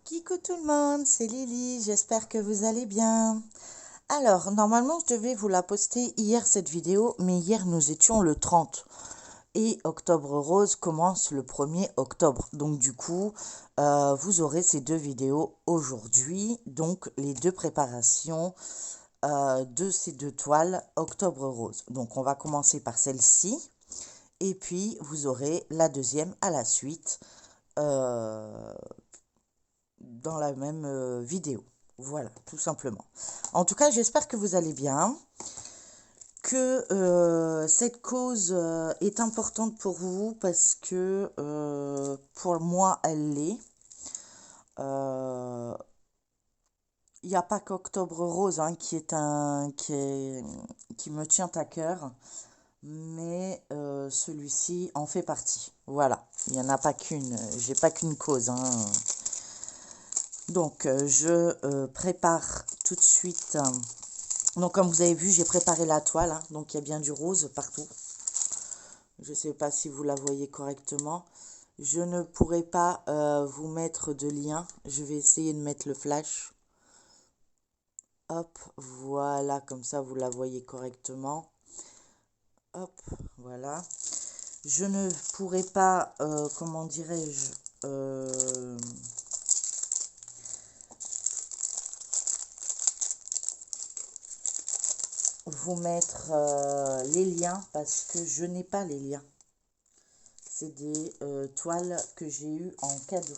Coucou tout le monde, c'est Lily, j'espère que vous allez bien. Alors, normalement, je devais vous la poster hier cette vidéo, mais hier nous étions le 30 et Octobre Rose commence le 1er octobre. Donc du coup, vous aurez ces deux vidéos aujourd'hui, donc les deux préparations de ces deux toiles Octobre Rose. Donc on va commencer par celle-ci et puis vous aurez la deuxième à la suite. Dans la même vidéo. Voilà, tout simplement. En tout cas, j'espère que vous allez bien, que cette cause est importante pour vous parce que pour moi, elle l'est. Il n'y a pas qu'Octobre Rose hein, qui me tient à cœur, mais celui-ci en fait partie. Voilà, il n'y en a pas qu'une, j'ai pas qu'une cause. Hein. Donc, je prépare tout de suite. Donc, comme vous avez vu, j'ai préparé la toile. Hein, donc, il y a bien du rose partout. Je ne sais pas si vous la voyez correctement. Je ne pourrai pas vous mettre de lien. Je vais essayer de mettre le flash. Hop, voilà, comme ça, vous la voyez correctement. Hop, voilà. Je ne pourrai pas, comment dirais-je, vous mettre les liens parce que je n'ai pas les liens. C'est des toiles que j'ai eues en cadeau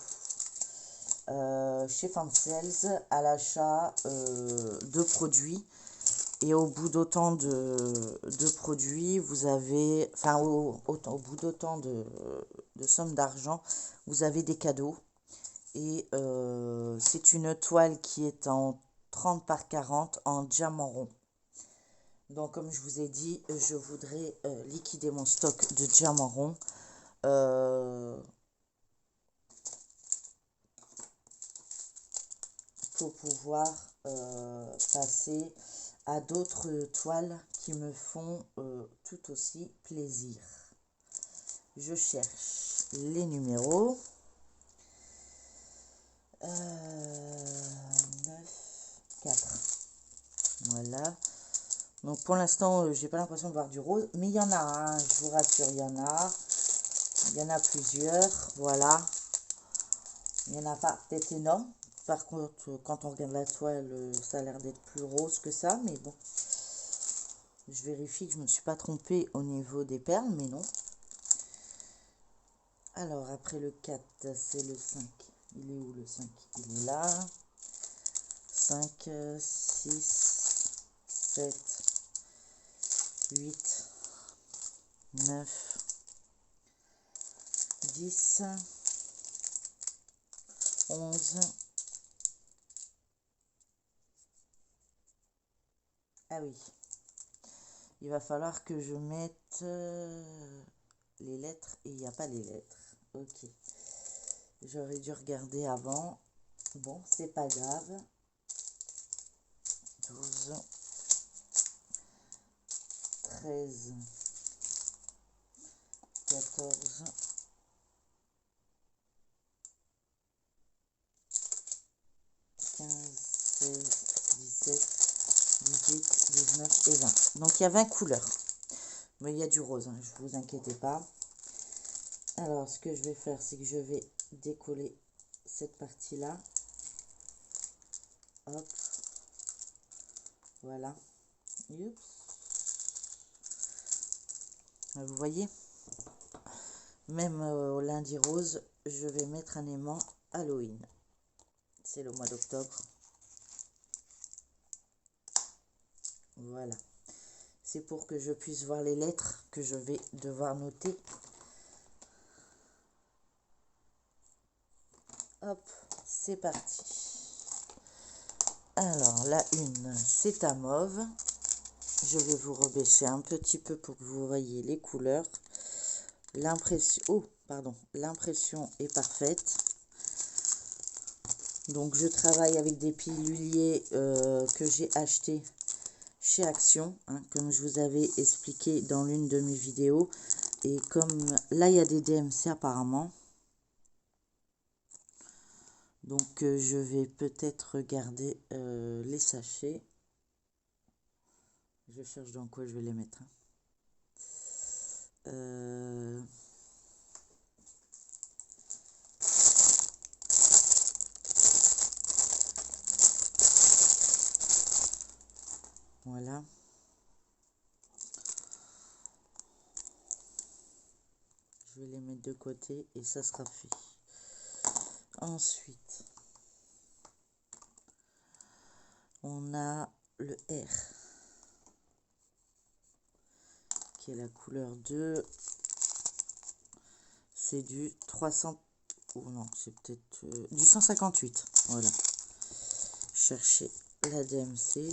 chez Fansels à l'achat de produits. Et au bout d'autant de produits, vous avez, enfin au bout d'autant de sommes d'argent, vous avez des cadeaux. Et c'est une toile qui est en 30 par 40 en diamant rond. Donc, comme je vous ai dit, je voudrais liquider mon stock de diamants ronds. Pour pouvoir passer à d'autres toiles qui me font tout aussi plaisir. Je cherche les numéros. 9, 4. Voilà. Donc pour l'instant, j'ai pas l'impression de voir du rose, mais il y en a un, je vous rassure, il y en a. Il y en a plusieurs, voilà. Il n'y en a pas peut-être énorme. Par contre, quand on regarde la toile, ça a l'air d'être plus rose que ça, mais bon. Je vérifie que je ne me suis pas trompée au niveau des perles, mais non. Alors, après le 4, c'est le 5. Il est où le 5? Il est là. 5, 6, 7, 8, 9, 10, 11. Ah oui. Il va falloir que je mette les lettres et il n'y a pas les lettres. Ok. J'aurais dû regarder avant. Bon, c'est pas grave. 12, 13, 14, 15, 16, 17, 18, 19 et 20. Donc il y a 20 couleurs. Mais il y a du rose, hein, je vous inquiétez pas. Alors ce que je vais faire, c'est que je vais décoller cette partie-là. Hop. Voilà. Oups. Vous voyez, même au lundi rose, je vais mettre un aimant Halloween. C'est le mois d'octobre. Voilà. C'est pour que je puisse voir les lettres que je vais devoir noter. Hop, c'est parti. Alors, la une, c'est à mauve. Je vais vous rebêcher un petit peu pour que vous voyez les couleurs. L'impression est parfaite. Donc, je travaille avec des piluliers que j'ai achetés chez Action, hein, comme je vous avais expliqué dans l'une de mes vidéos. Et comme là, il y a des DMC apparemment. Donc je vais peut-être regarder les sachets. Je cherche dans quoi je vais les mettre. Voilà. Je vais les mettre de côté et ça sera fait. Ensuite, on a le R qui est la couleur 2. C'est du 300 ou non, c'est peut-être du 158. Voilà. Chercher la DMC.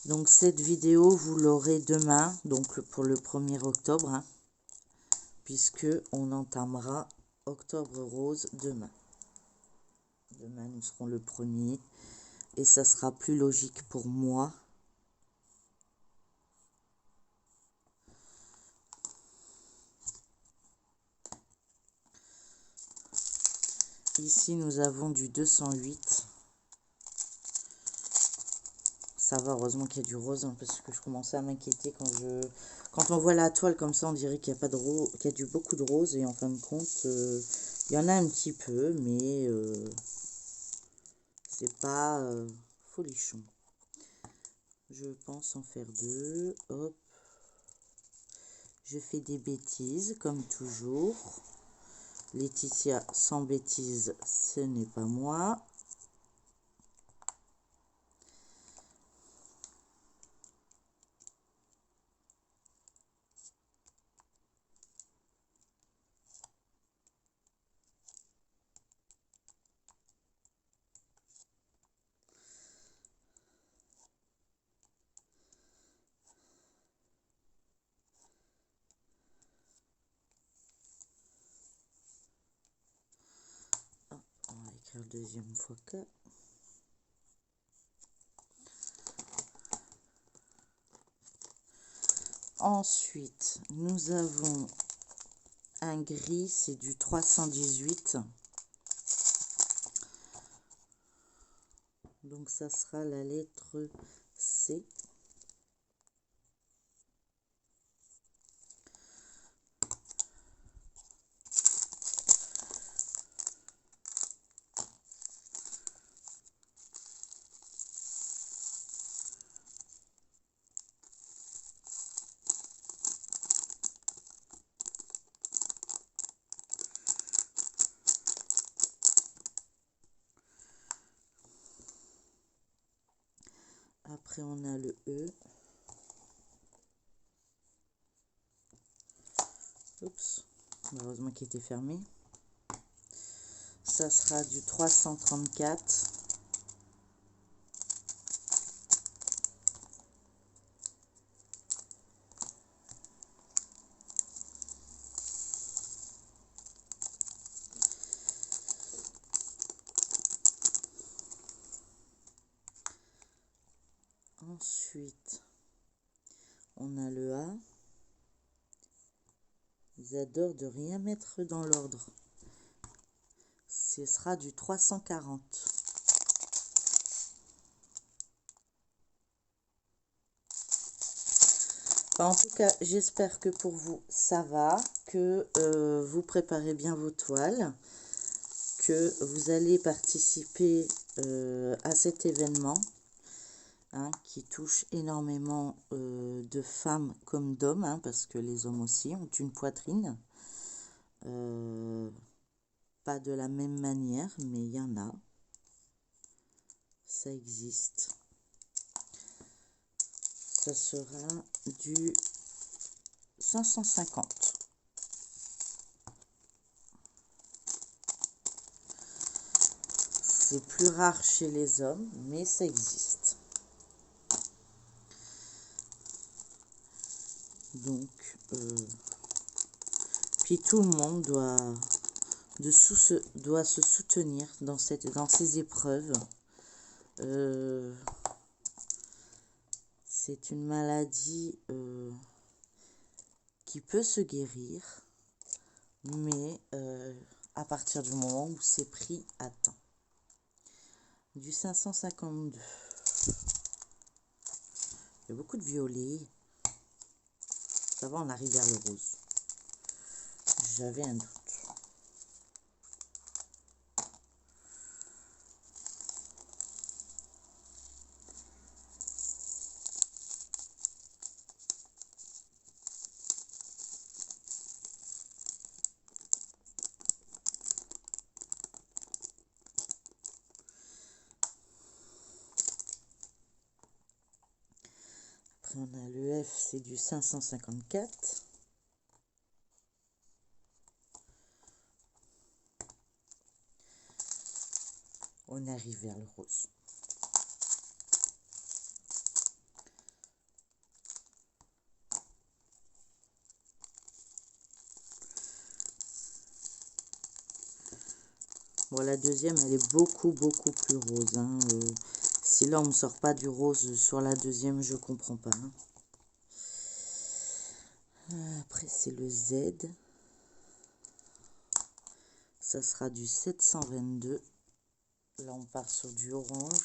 Donc cette vidéo, vous l'aurez demain, donc pour le 1er octobre, hein, puisque on entamera Octobre Rose demain. Demain, nous serons le 1er et ça sera plus logique pour moi. Ici, nous avons du 208. Ça va, heureusement qu'il y a du rose, hein, parce que je commençais à m'inquiéter quand on voit la toile comme ça, on dirait qu'il n'y a pas de rose, qu'il y a beaucoup de rose, et en fin de compte, il y en a un petit peu, mais c'est pas folichon. Je pense en faire 2. Hop. Je fais des bêtises, comme toujours. Laetitia, sans bêtises, ce n'est pas moi. Hop, on va écrire deuxième fois que... Ensuite, nous avons un gris, c'est du 318. Donc ça sera la lettre C. Après, on a le E. Oups, heureusement qu'il était fermé. Ça sera du 334. Ensuite, on a le A. Ils adorent de rien mettre dans l'ordre. Ce sera du 340. Enfin, en tout cas, j'espère que pour vous, ça va, que vous préparez bien vos toiles, que vous allez participer à cet événement. Hein, qui touche énormément de femmes comme d'hommes, hein, parce que les hommes aussi ont une poitrine. Pas de la même manière, mais il y en a. Ça existe. Ça sera du 550. C'est plus rare chez les hommes, mais ça existe. Donc, puis tout le monde doit se soutenir dans ces épreuves. C'est une maladie qui peut se guérir, mais à partir du moment où c'est pris à temps. Du 552. Il y a beaucoup de violet. Ça va, on arrive vers le rose. J'avais un doute. Après, on a le F, c'est du 554. On arrive vers le rose. Bon, la deuxième, elle est beaucoup plus rose. Hein. Si là, on ne sort pas du rose sur la deuxième, je comprends pas. Hein. Après, c'est le Z. Ça sera du 722. Là, on part sur du orange.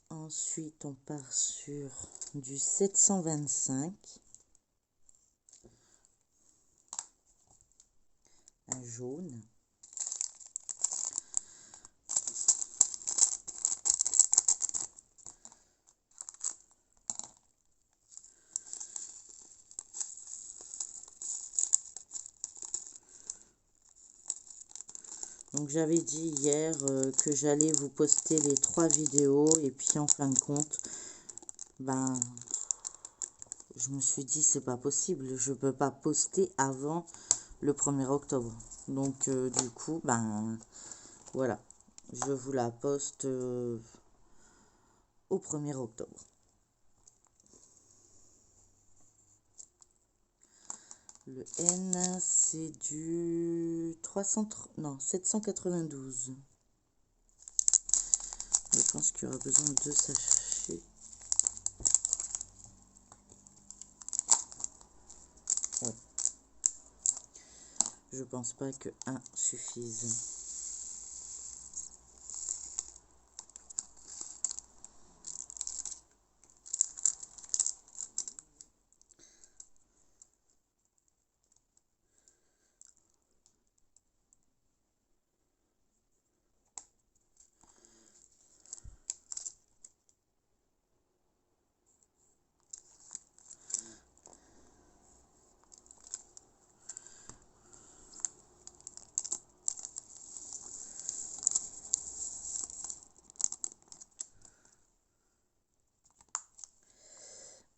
Ensuite, on part sur du 725. Un jaune. Donc j'avais dit hier que j'allais vous poster les 3 vidéos et puis en fin de compte, ben je me suis dit c'est pas possible, je peux pas poster avant le 1er octobre. Donc du coup, ben voilà, je vous la poste au 1er octobre. Le N, c'est du 792. Je pense qu'il y aura besoin de 2 sachets. Ouais. Je pense pas que 1 suffise.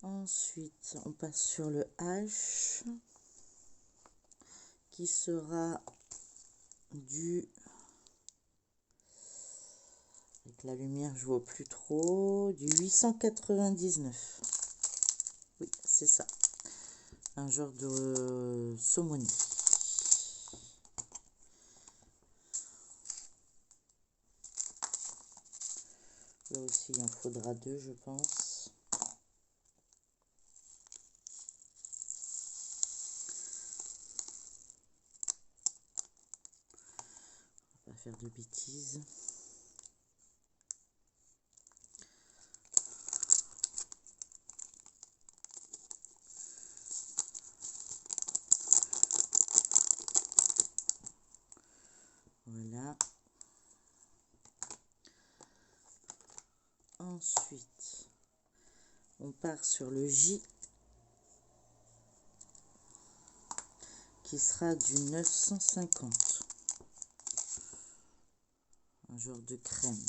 Ensuite, on passe sur le H, qui sera du... Avec la lumière, je vois plus trop. Du 899. Oui, c'est ça. Un genre de saumonie. Là aussi, il en faudra 2, je pense. On va pas faire de bêtises. Voilà. Ensuite, on part sur le J, qui sera du 950. Un genre de crème.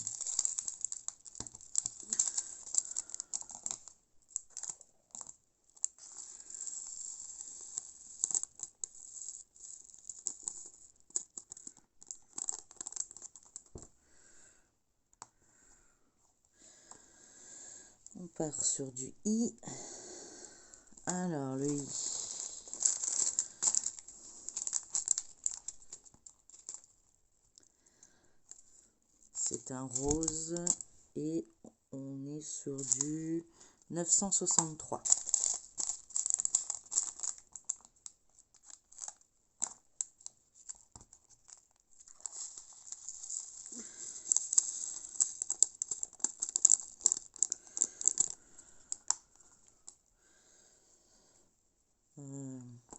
On part sur du I Alors, le I. C'est un rose et on est sur du 963.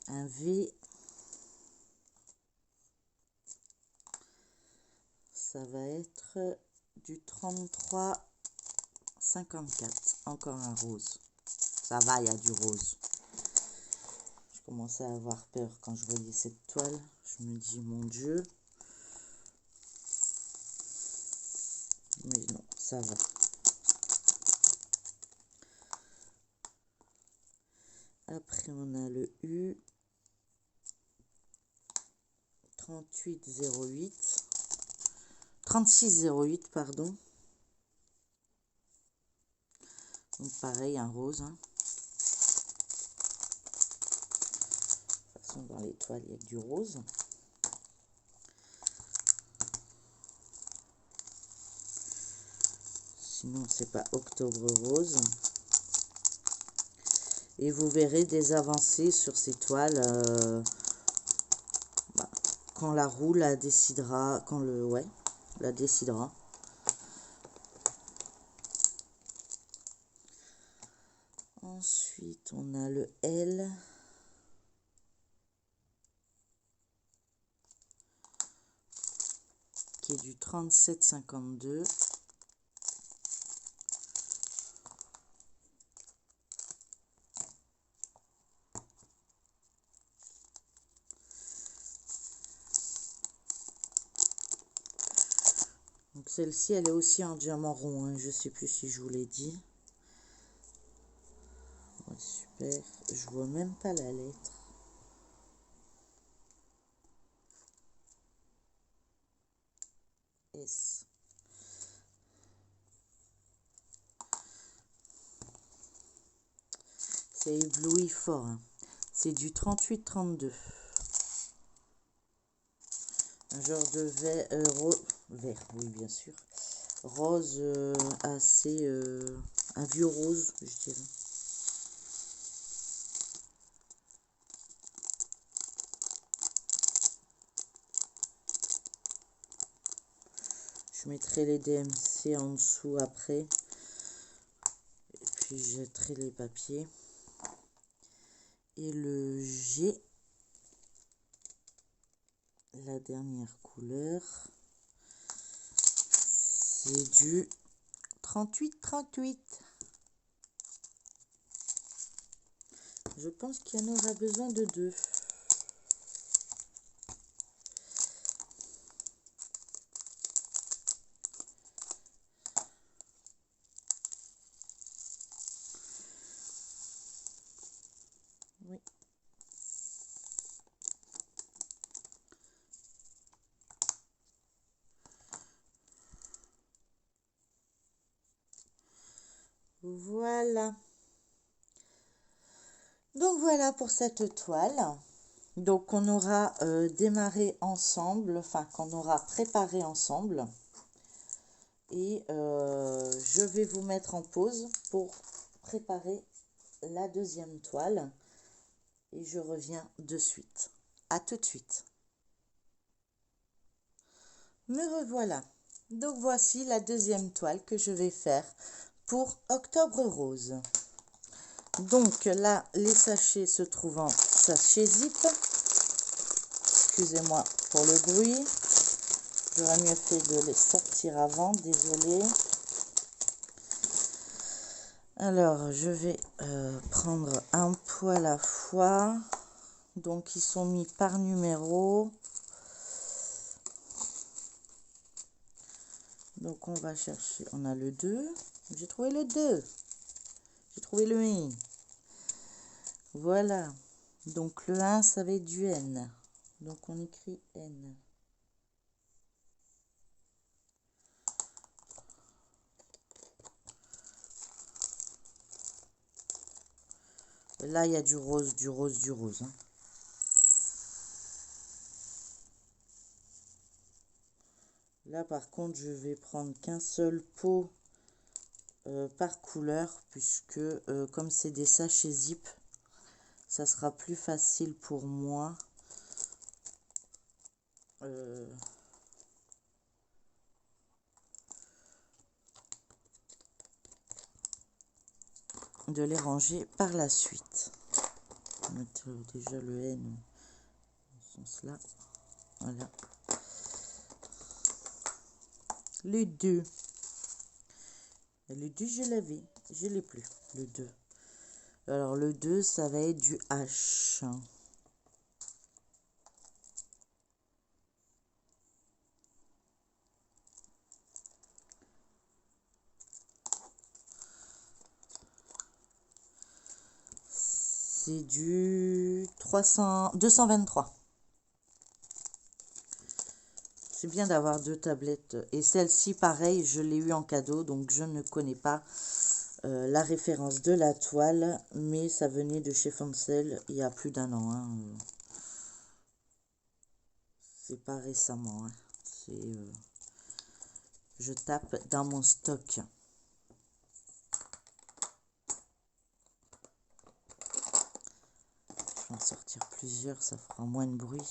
Un V, ça va être du 33,54. Encore un rose. Ça va, il y a du rose. Je commençais à avoir peur quand je voyais cette toile. Je me dis, mon Dieu. Mais non, ça va. Après, on a le U. 38,08. 36,08, pardon. Donc pareil, un rose. Hein. De toute façon, dans les toiles, il y a que du rose. Sinon, c'est pas octobre rose. Et vous verrez des avancées sur ces toiles quand la roue la décidera, quand le la décidera. Ensuite, on a le L. Qui est du 37,52. Donc celle-ci, elle est aussi en diamant rond. Hein. Je sais plus si je vous l'ai dit. Ouais, super. Je vois même pas la lettre. S. C'est ébloui fort. Hein. C'est du 38,32. Un genre de vert, oui, bien sûr. Rose assez... un vieux rose, je dirais. Je mettrai les DMC en dessous après. Et puis je jetterai les papiers. Et le G, la dernière couleur, c'est du 38,38. Je pense qu'il y en aura besoin de 2. Oui. Voilà. Donc voilà pour cette toile. Donc on aura démarré ensemble, enfin qu'on aura préparé ensemble. Et je vais vous mettre en pause pour préparer la deuxième toile. Et je reviens de suite. À tout de suite. Me revoilà. Donc voici la deuxième toile que je vais faire pour Octobre Rose. Donc là, les sachets se trouvant sachet zip. Excusez-moi pour le bruit. J'aurais mieux fait de les sortir avant, désolé. Alors, je vais prendre un pot à la fois. Donc, ils sont mis par numéro. Donc, on va chercher. On a le 2. J'ai trouvé le 2. J'ai trouvé le 1. Voilà. Donc, le 1, ça va être du N. Donc, on écrit N. Là, il y a du rose, du rose, du rose. Hein. Là, par contre, je vais prendre qu'un seul pot par couleur, puisque comme c'est des sachets zip, ça sera plus facile pour moi de les ranger par la suite. On va mettre déjà le N dans ce sens-là. Voilà. Le 2. Le 2, je l'avais. Je l'ai plus. Le 2. Alors, le 2, ça va être du H. C'est du 223. C'est bien d'avoir deux tablettes. Et celle-ci, pareil, je l'ai eu en cadeau, donc je ne connais pas la référence de la toile, mais ça venait de chez Foncel il y a plus d'1 an. Hein. C'est pas récemment. Hein. Je tape dans mon stock. Je vais en sortir plusieurs, ça fera moins de bruit.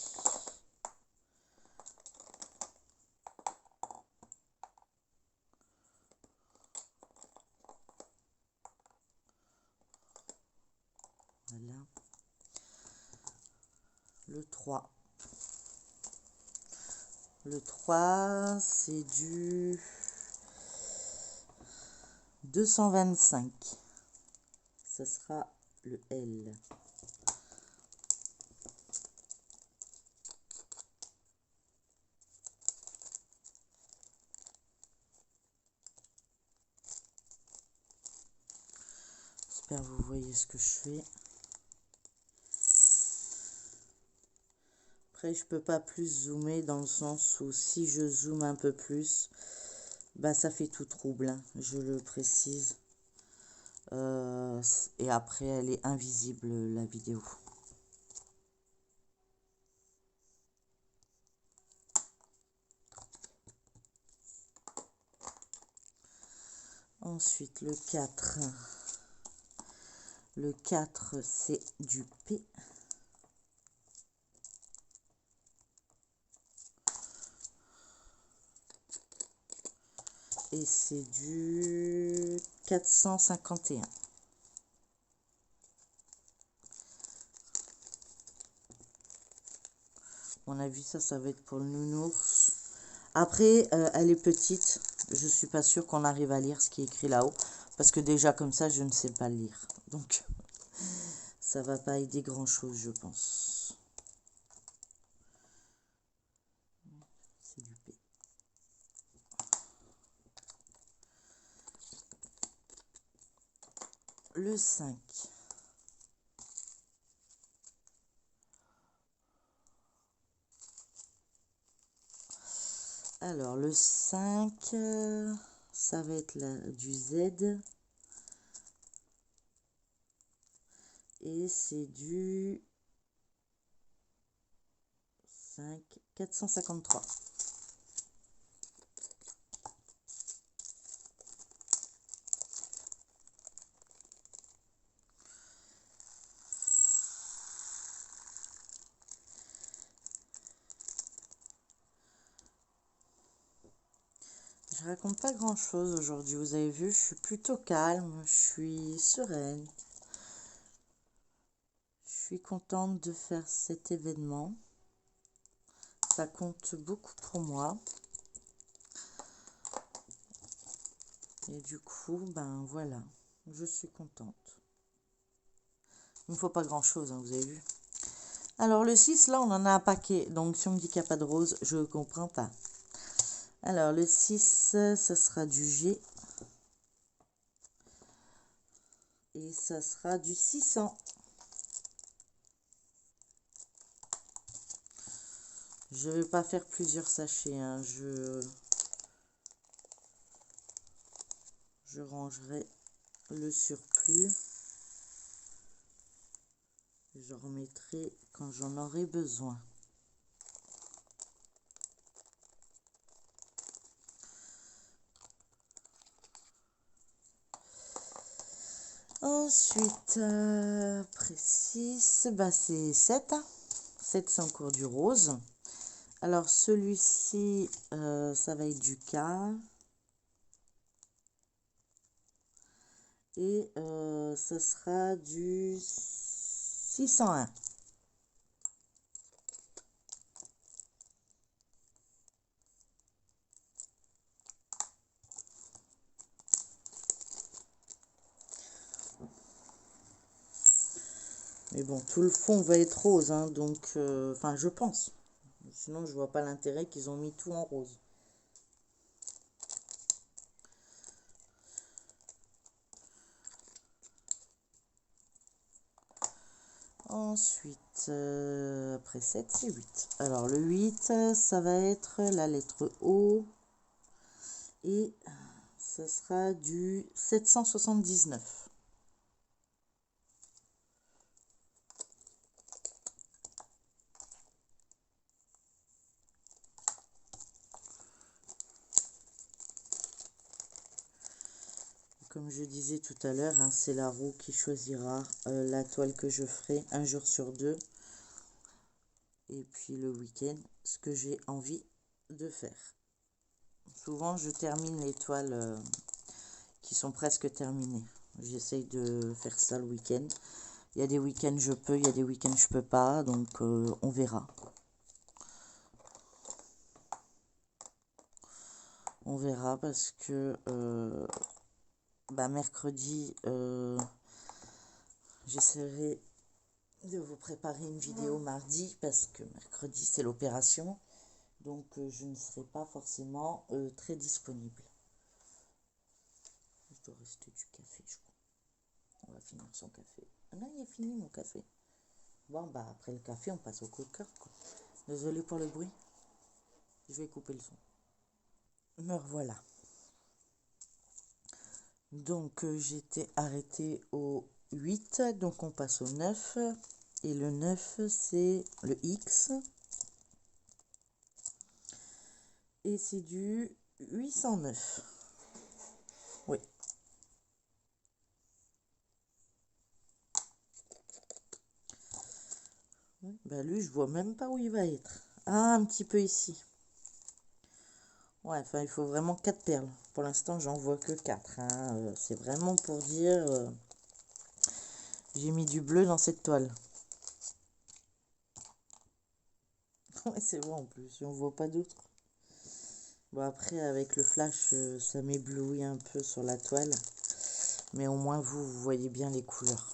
Voilà. Le 3. Le 3, c'est du 225. Ce sera le L. J'espère que vous voyez ce que je fais. Après, je peux pas plus zoomer dans le sens où si je zoome un peu plus, bah ça fait tout trouble, hein, je le précise. Et après, elle est invisible, la vidéo. Ensuite, le 4. Le 4, c'est du P. Et c'est du 451. À mon avis, ça va être pour le nounours. Après, elle est petite. Je suis pas sûre qu'on arrive à lire ce qui est écrit là-haut. Parce que déjà, comme ça, je ne sais pas le lire. Donc, ça va pas aider grand-chose, je pense. C'est du P. Le 5. Alors, le 5, ça va être du Z. Et c'est du 5, 453. Je raconte pas grand chose aujourd'hui, vous avez vu, je suis plutôt calme, je suis sereine. Je suis contente de faire cet événement. Ça compte beaucoup pour moi. Et du coup, ben voilà, je suis contente. Il ne faut pas grand chose, hein, vous avez vu. Alors le 6, là, on en a un paquet. Donc si on me dit qu'il n'y a pas de rose, je ne comprends pas. Alors le 6, ce sera du G. Et ça sera du 600. Je vais pas faire plusieurs sachets. Hein. Je rangerai le surplus. Je remettrai quand j'en aurai besoin. Ensuite, après 6, bah c'est 7. 7, c'est encore du rose. Alors, celui-ci, ça va être du K. Et ce sera du 601. Mais bon, tout le fond va être rose, hein, donc, enfin, je pense. Sinon, je vois pas l'intérêt qu'ils ont mis tout en rose. Ensuite, après 7, c'est 8. Alors, le 8, ça va être la lettre O. Et ce sera du 779. Comme je disais tout à l'heure, hein, c'est la roue qui choisira la toile que je ferai un jour sur deux. Et puis le week-end, ce que j'ai envie de faire. Souvent, je termine les toiles qui sont presque terminées. J'essaye de faire ça le week-end. Il y a des week-ends je peux, il y a des week-ends je peux pas. Donc, on verra. On verra parce que mercredi, j'essaierai de vous préparer une vidéo mardi parce que mercredi c'est l'opération, donc je ne serai pas forcément très disponible. Il doit rester du café, je crois. On va finir son café. Ah non, il est fini mon café. Bon, bah après le café, on passe au coca, quoi. Désolée pour le bruit. Je vais couper le son. Me revoilà. Donc j'étais arrêtée au 8, donc on passe au 9. Et le 9, c'est le X. Et c'est du 809. Oui. Bah lui, je vois même pas où il va être. Ah, un petit peu ici. Ouais, enfin, il faut vraiment 4 perles. Pour l'instant, j'en vois que 4. Hein. C'est vraiment pour dire... j'ai mis du bleu dans cette toile. Ouais, c'est vrai en plus. On voit pas d'autres. Bon, après, avec le flash, ça m'éblouit un peu sur la toile. Mais au moins, vous voyez bien les couleurs.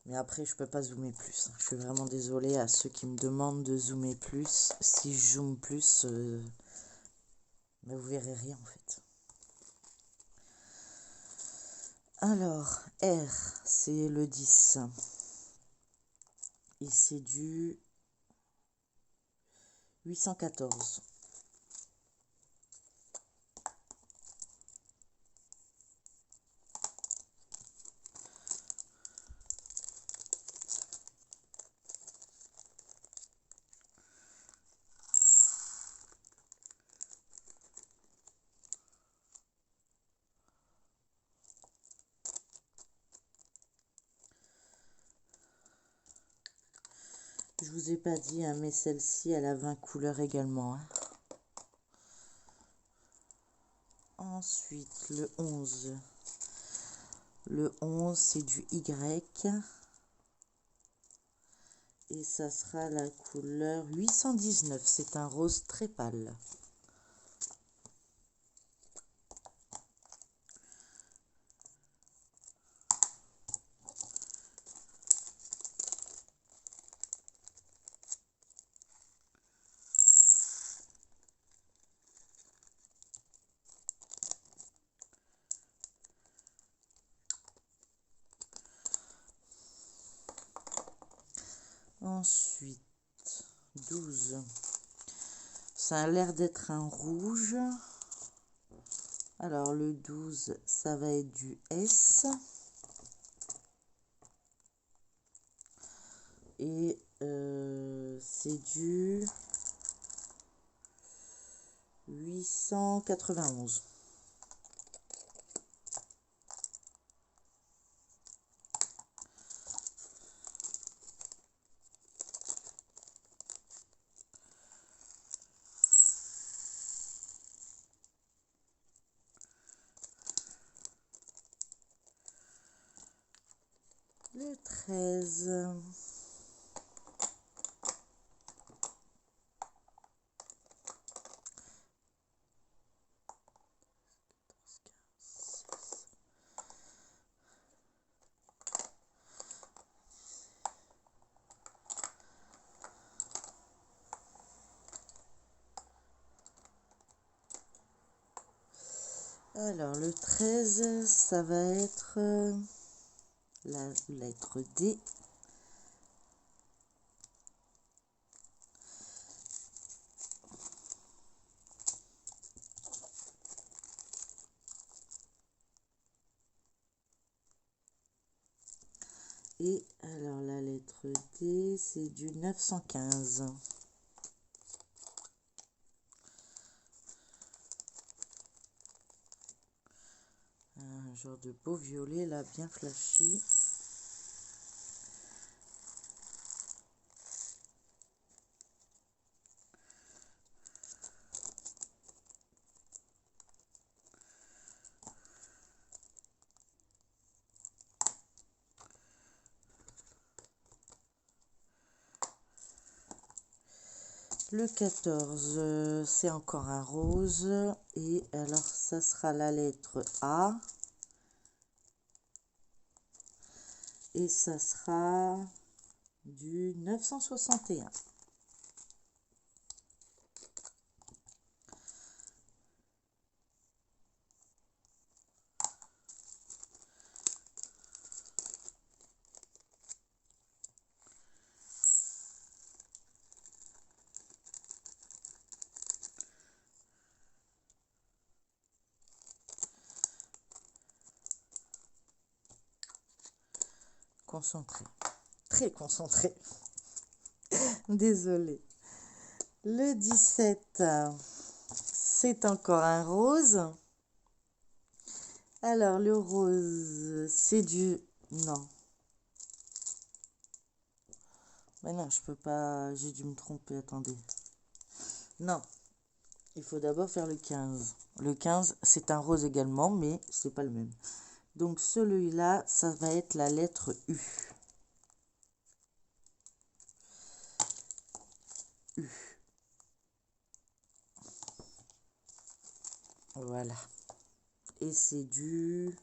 Mais après, je peux pas zoomer plus. Je suis vraiment désolée à ceux qui me demandent de zoomer plus. Si je zoome plus, mais vous verrez rien en fait. Alors, R, c'est le 10. Et c'est du 814. Je vous ai pas dit, hein, mais celle-ci, elle a 20 couleurs également. Hein. Ensuite, le 11. Le 11, c'est du Y. Et ça sera la couleur 819. C'est un rose très pâle. Ensuite, 12. Ça a l'air d'être un rouge. Alors, le 12, ça va être du S. et c'est du 891. Le 13. Alors, le 13, ça va être la lettre D. Et alors, la lettre D, c'est du 915. Un genre de beau violet, là, bien flashy. Le 14, c'est encore un rose. Et alors, ça sera la lettre A. Et ça sera du 961. Concentré. Très concentré. Désolée. Le 17, c'est encore un rose. Alors, le rose, c'est du... Non. Mais non, je peux pas... J'ai dû me tromper, attendez. Non. Il faut d'abord faire le 15. Le 15, c'est un rose également, mais c'est pas le même. Donc, celui-là, ça va être la lettre U. U. Voilà. Et c'est du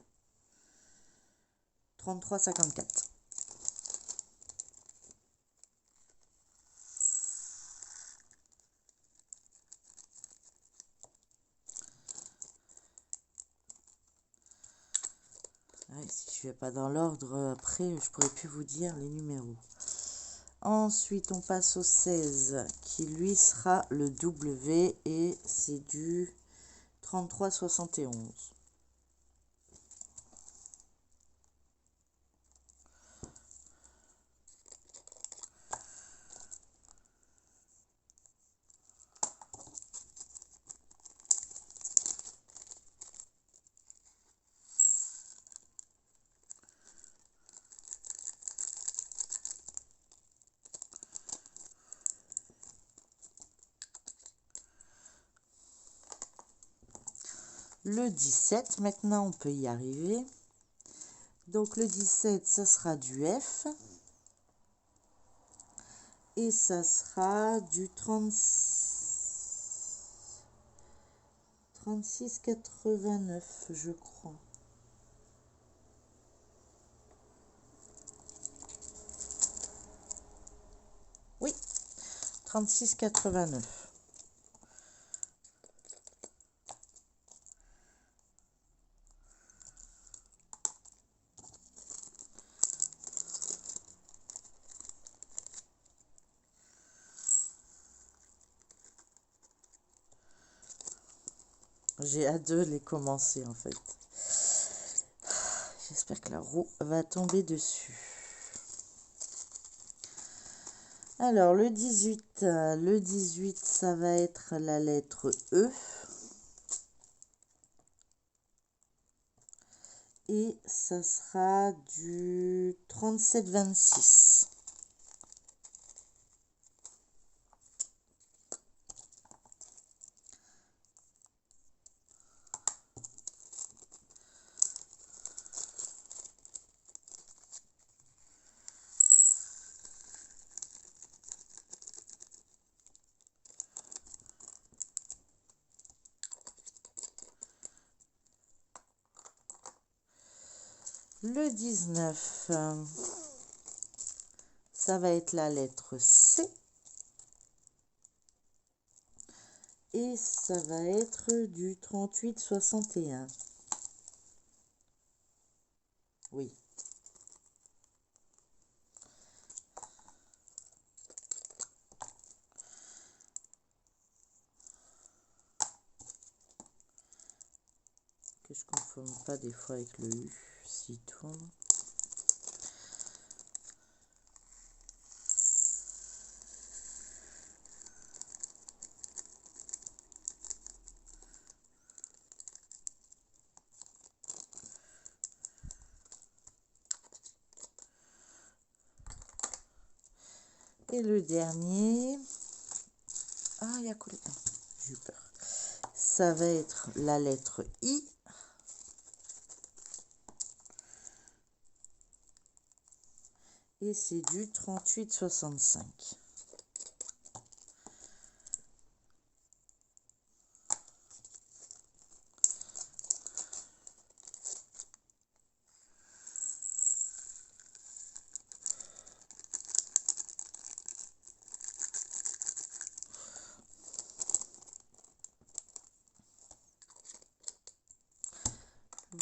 33,54. Ouais, si je ne vais pas dans l'ordre, après, je pourrais plus vous dire les numéros. Ensuite, on passe au 16, qui lui sera le W, et c'est du 33,71. Le 17, maintenant, on peut y arriver. Donc, le 17, ça sera du F. Et ça sera du 36,89, je crois. Oui, 36,89. J'ai hâte de les commencer, en fait. J'espère que la roue va tomber dessus. Alors, le 18, ça va être la lettre E. Et ça sera du 37-26. Le 19, ça va être la lettre C. Et ça va être du 38-61. Oui. Que je ne confonde pas des fois avec le U, s'il tourne. Et le dernier, ah, il y a collé. J'ai eu peur. Ça va être la lettre I. Et c'est du 38-65.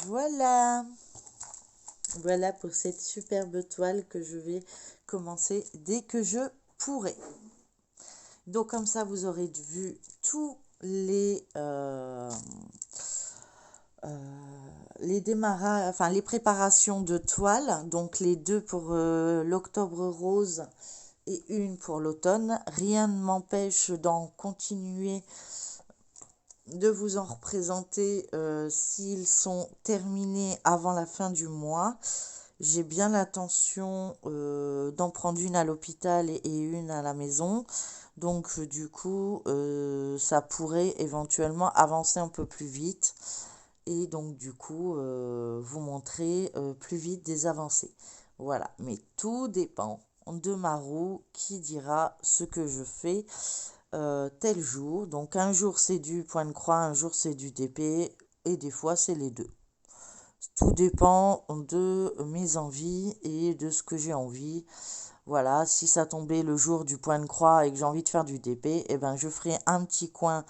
Voilà. Voilà pour cette superbe toile que je vais commencer dès que je pourrai. Donc comme ça, vous aurez vu tous les démarrages, enfin les préparations de toile. Donc les deux pour l'octobre rose et une pour l'automne. Rien ne m'empêche d'en continuer de vous en représenter s'ils sont terminés avant la fin du mois. J'ai bien l'intention d'en prendre une à l'hôpital et une à la maison. Donc du coup, ça pourrait éventuellement avancer un peu plus vite. Et donc du coup, vous montrer plus vite des avancées. Voilà, mais tout dépend de ma roue qui dira ce que je fais tel jour. Donc un jour c'est du point de croix, un jour c'est du DP et des fois c'est les deux. Tout dépend de mes envies et de ce que j'ai envie. Voilà, si ça tombait le jour du point de croix et que j'ai envie de faire du DP, eh ben je ferai un petit coin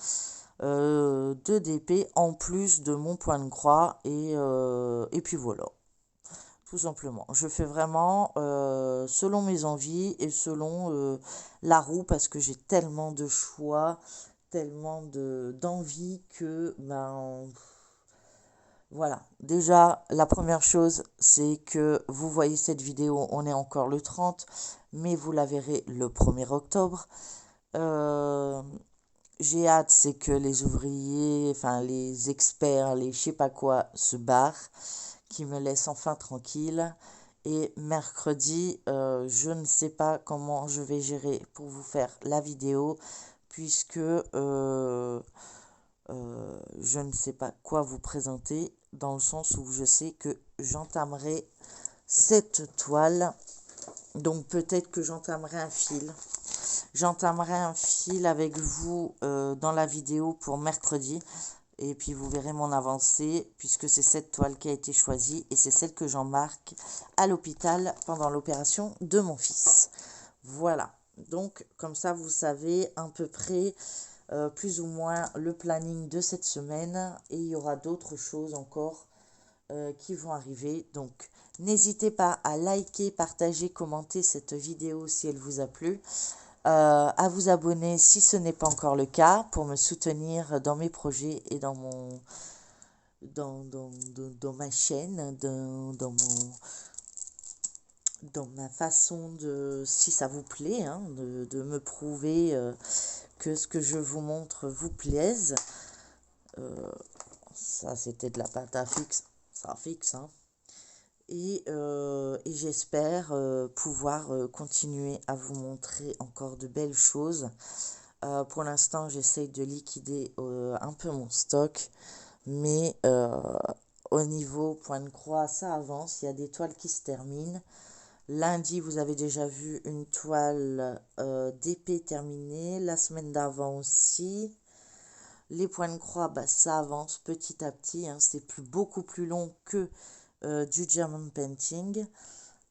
de DP en plus de mon point de croix et puis voilà. Tout simplement. Je fais vraiment selon mes envies et selon la roue parce que j'ai tellement de choix, tellement d'envie que ben voilà. Déjà, la première chose, c'est que vous voyez cette vidéo, on est encore le 30, mais vous la verrez le 1er octobre. J'ai hâte, c'est que les ouvriers, enfin les experts, les je sais pas quoi, se barrent, qui me laissent enfin tranquille. Et mercredi, je ne sais pas comment je vais gérer pour vous faire la vidéo, puisque je ne sais pas quoi vous présenter, dans le sens où je sais que j'entamerai cette toile. Donc peut-être que j'entamerai un fil. J'entamerai un fil avec vous dans la vidéo pour mercredi. Et puis vous verrez mon avancée, puisque c'est cette toile qui a été choisie. Et c'est celle que j'embarque à l'hôpital pendant l'opération de mon fils. Voilà. Donc comme ça, vous savez à peu près plus ou moins le planning de cette semaine. Et il y aura d'autres choses encore qui vont arriver. Donc n'hésitez pas à liker, partager, commenter cette vidéo si elle vous a plu. À vous abonner si ce n'est pas encore le cas pour me soutenir dans mes projets et dans ma chaîne, dans dans ma façon de, si ça vous plaît, hein, de me prouver que ce que je vous montre vous plaise. Ça, c'était de la pâte à fixe, ça fixe, hein. Et j'espère pouvoir continuer à vous montrer encore de belles choses. Pour l'instant, j'essaye de liquider un peu mon stock, mais au niveau point de croix, ça avance. Il y a des toiles qui se terminent. Lundi, vous avez déjà vu une toile d'épée terminée. La semaine d'avant aussi. Les points de croix, bah, ça avance petit à petit, hein. C'est beaucoup plus long que du German painting.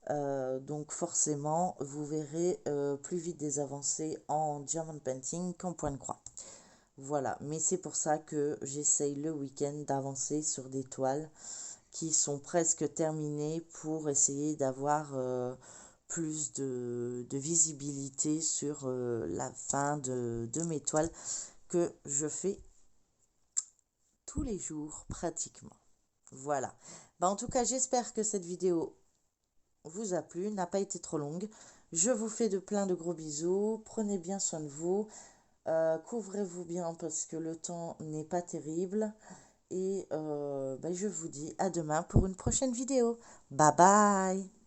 Donc forcément, vous verrez plus vite des avancées en German painting qu'en point de croix. Voilà, mais c'est pour ça que j'essaye le week-end d'avancer sur des toiles qui sont presque terminées pour essayer d'avoir plus de visibilité sur la fin de mes toiles que je fais tous les jours pratiquement. Voilà. Bah, en tout cas, j'espère que cette vidéo vous a plu, n'a pas été trop longue. Je vous fais de plein de gros bisous. Prenez bien soin de vous. Couvrez-vous bien parce que le temps n'est pas terrible. Et bah, je vous dis à demain pour une prochaine vidéo. Bye bye!